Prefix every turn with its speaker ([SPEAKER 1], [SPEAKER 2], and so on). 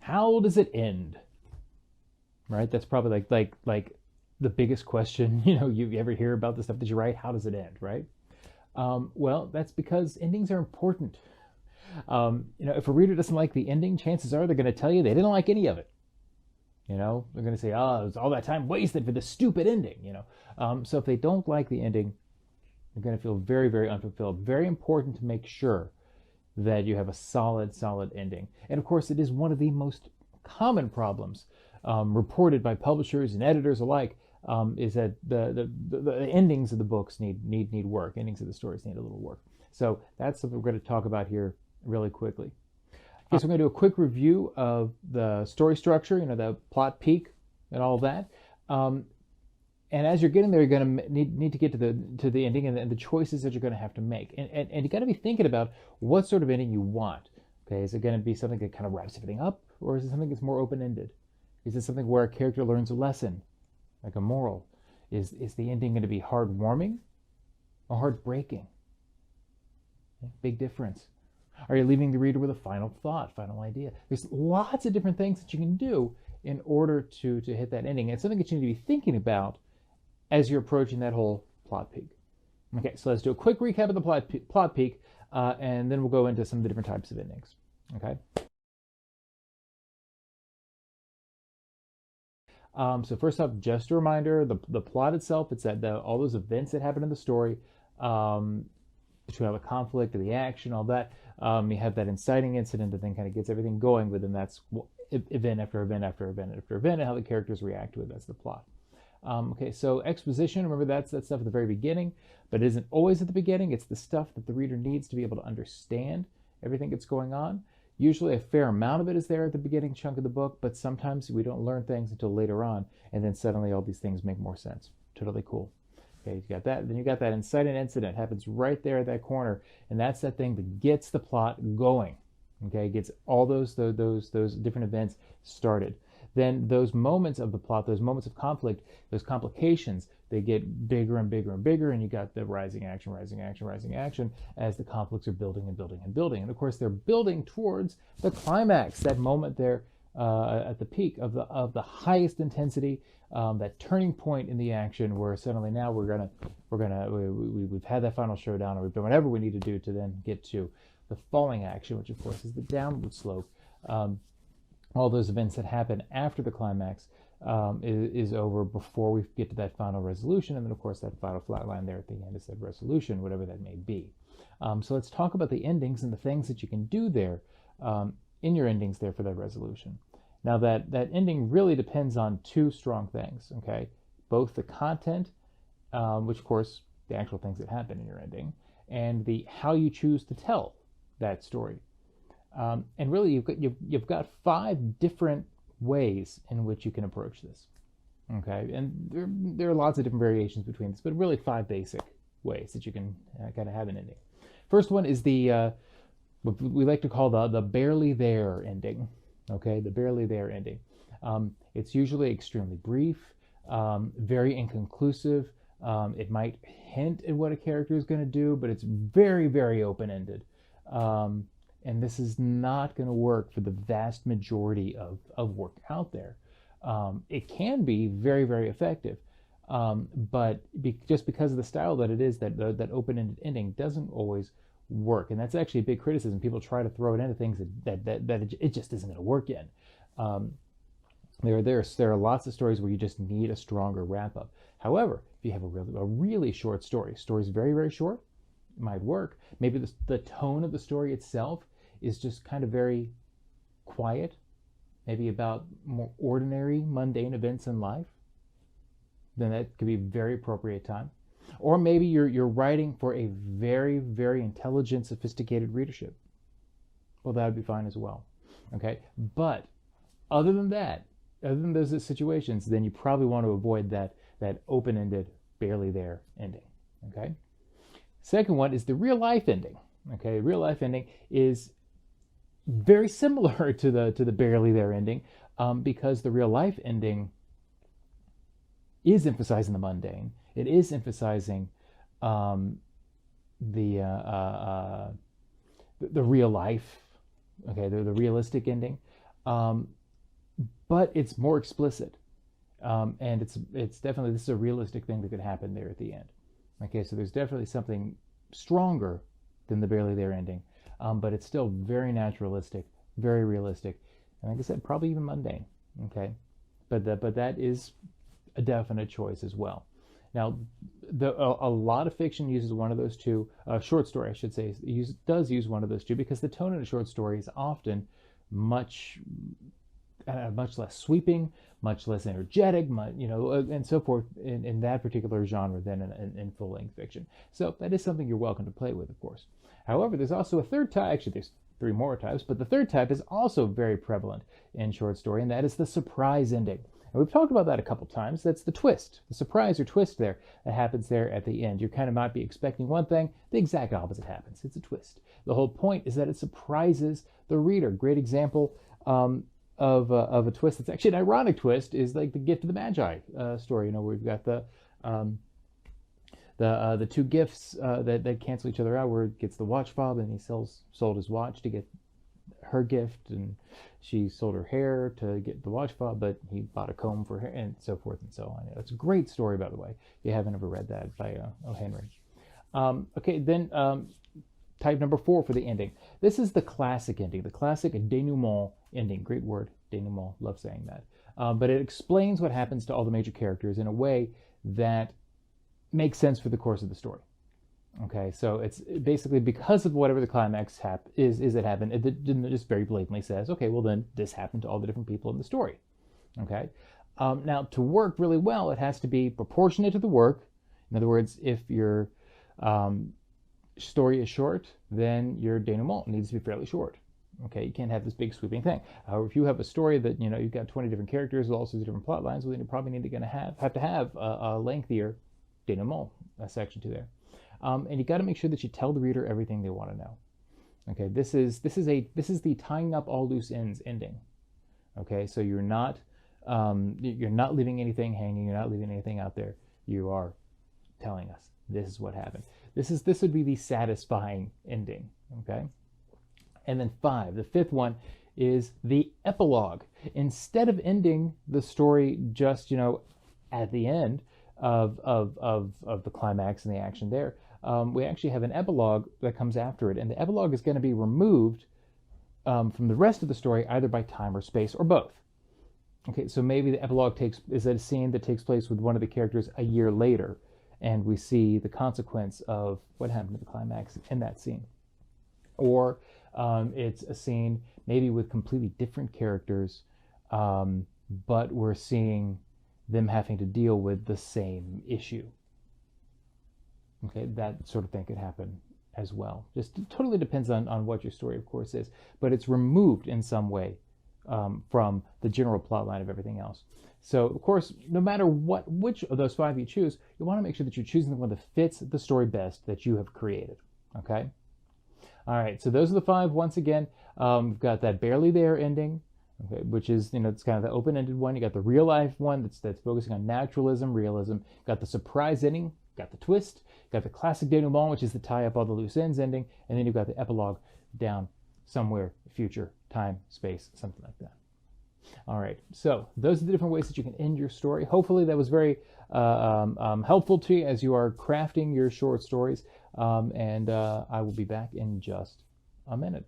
[SPEAKER 1] How does it end? Right? That's probably like the biggest question, you ever hear about the stuff that you write. How does it end? Right? Well, that's because endings are important. If a reader doesn't like the ending, chances are they're going to tell you they didn't like any of it. They're going to say, "Oh, it was all that time wasted for the stupid ending." So if they don't like the ending, they're going to feel very, very unfulfilled. Very important to make sure that you have a solid, solid ending. And of course, it is one of the most common problems reported by publishers and editors alike, is that the endings of the books need work. Endings of the stories need a little work. So that's something we're going to talk about here really quickly. Okay, so we're going to do a quick review of the story structure, the plot peak and all of that. And as you're getting there, you're going to need to get to the ending and the choices that you're going to have to make. And you got to be thinking about what sort of ending you want. Okay, is it going to be something that kind of wraps everything up, or is it something that's more open-ended? Is it something where a character learns a lesson, like a moral? Is the ending going to be heartwarming or heartbreaking? Big difference. Are you leaving the reader with a final thought, final idea? There's lots of different things that you can do in order to hit that ending. And it's something that you need to be thinking about as you're approaching that whole plot peak. Okay, so let's do a quick recap of the plot peak, and then we'll go into some of the different types of endings. Okay. So first off, just a reminder, the plot itself, it's that all those events that happen in the story, between all the conflict and the action, all that, you have that inciting incident that then kind of gets everything going, but then that's event after event after event after event, and how the characters react to it. That's the plot. Okay, so exposition, remember that's that stuff at the very beginning, but it isn't always at the beginning. It's the stuff that the reader needs to be able to understand everything that's going on. Usually a fair amount of it is there at the beginning chunk of the book, but sometimes we don't learn things until later on, and then suddenly all these things make more sense. Totally cool. Okay, you got that. Then you got that inciting incident. Happens right there at that corner, and that's that thing that gets the plot going. Okay, gets all those different events started. Then those moments of the plot, those moments of conflict, those complications, they get bigger and bigger and bigger, and you got the rising action, rising action, rising action as the conflicts are building and building and building. And of course, they're building towards the climax, that moment there at the peak of the highest intensity, that turning point in the action where suddenly now we've had that final showdown, or we've done whatever we need to do to then get to the falling action, which of course is the downward slope. All those events that happen after the climax is over before we get to that final resolution, and then of course that final flat line there at the end is that resolution, whatever that may be. So let's talk about the endings and the things that you can do there in your endings there for that resolution. Now that ending really depends on two strong things, okay? Both the content, which of course the actual things that happen in your ending, and the how you choose to tell that story. And really, you've got 5 different ways in which you can approach this. Okay, and there are lots of different variations between this, but really 5 basic ways that you can kind of have an ending. First one is the what we like to call the barely there ending. Okay, the barely there ending. It's usually extremely brief, very inconclusive. It might hint at what a character is going to do, but it's very, very open-ended. And this is not going to work for the vast majority of work out there. It can be very, very effective, but just because of the style that it is, that open-ended ending doesn't always work. And that's actually a big criticism. People try to throw it into things that it just isn't going to work in. There are lots of stories where you just need a stronger wrap-up. However, if you have a really short story's very, very short, it might work. Maybe the tone of the story itself is just kind of very quiet, maybe about more ordinary, mundane events in life, then that could be a very appropriate time. Or maybe you're writing for a very, very intelligent, sophisticated readership. Well, that would be fine as well. Okay, but other than those situations, then you probably want to avoid that open-ended, barely there ending. Okay. Second one is the real life ending. Okay, real life ending is very similar to the barely there ending, because the real life ending is emphasizing the mundane. It is emphasizing the real life. Okay, the realistic ending. um, but it's more explicit. And it's definitely, this is a realistic thing that could happen there at the end. Okay, so there's definitely something stronger than the barely there ending, but it's still very naturalistic, very realistic, and like I said, probably even mundane. Okay, but that is a definite choice as well. Now, a lot of fiction uses one of those two. Short story, I should say, does use one of those two because the tone in a short story is often much much less sweeping, much less energetic, and so forth in that particular genre than in full-length fiction. So that is something you're welcome to play with, of course. However, there's also a third type. Actually, there's three more types, but the third type is also very prevalent in short story, and that is the surprise ending. And we've talked about that a couple times. That's the twist, the surprise or twist there that happens there at the end. You kind of might be expecting one thing, the exact opposite happens. It's a twist. The whole point is that it surprises the reader. Great example of a twist that's actually an ironic twist is like the Gift of the Magi story. Where we've got the two gifts that cancel each other out, where it gets the watch fob and he sold his watch to get her gift, and she sold her hair to get the watch fob, but he bought a comb for her, and so forth and so on. It's a great story, by the way, if you haven't ever read that by O. Henry. Okay, then type number 4 for the ending. This is the classic ending, the classic denouement ending. Great word, denouement. Love saying that. But it explains what happens to all the major characters in a way that makes sense for the course of the story. Okay, so it's basically because of whatever the climax is that happened. It just very blatantly says, okay, well then this happened to all the different people in the story. Okay, now to work really well, it has to be proportionate to the work. In other words, if your story is short, then your denouement needs to be fairly short. Okay, you can't have this big sweeping thing. However, if you have a story that you've got 20 different characters with all sorts of different plot lines, well, then you're probably have to have a lengthier denouement section to there. And you got to make sure that you tell the reader everything they want to know. Okay, this is the tying up all loose ends ending. Okay, so you're not leaving anything hanging. You're not leaving anything out there. You are telling us this is what happened. This would be the satisfying ending. Okay, and then 5, the fifth one is the epilogue. Instead of ending the story just at the end of the climax and the action there, we actually have an epilogue that comes after it, and the epilogue is going to be removed from the rest of the story either by time or space or both. Okay, so maybe the epilogue is a scene that takes place with one of the characters a year later, and we see the consequence of what happened to the climax in that scene. Or it's a scene maybe with completely different characters, but we're seeing them having to deal with the same issue. Okay, that sort of thing could happen as well. Just totally depends on what your story, of course, is, but it's removed in some way from the general plot line of everything else. So, of course, no matter which of those 5 you choose, you want to make sure that you're choosing the one that fits the story best that you have created. Okay? All right, so those are the 5. Once again, we've got that barely there ending, okay, which is, it's kind of the open-ended one. You got the real-life one that's focusing on naturalism, realism. Got the surprise ending, got the twist, got the classic denouement, which is the tie-up all the loose ends ending, and then you've got the epilogue down somewhere, future, time, space, something like that. All right, so those are the different ways that you can end your story. Hopefully that was very helpful to you as you are crafting your short stories, and I will be back in just a minute.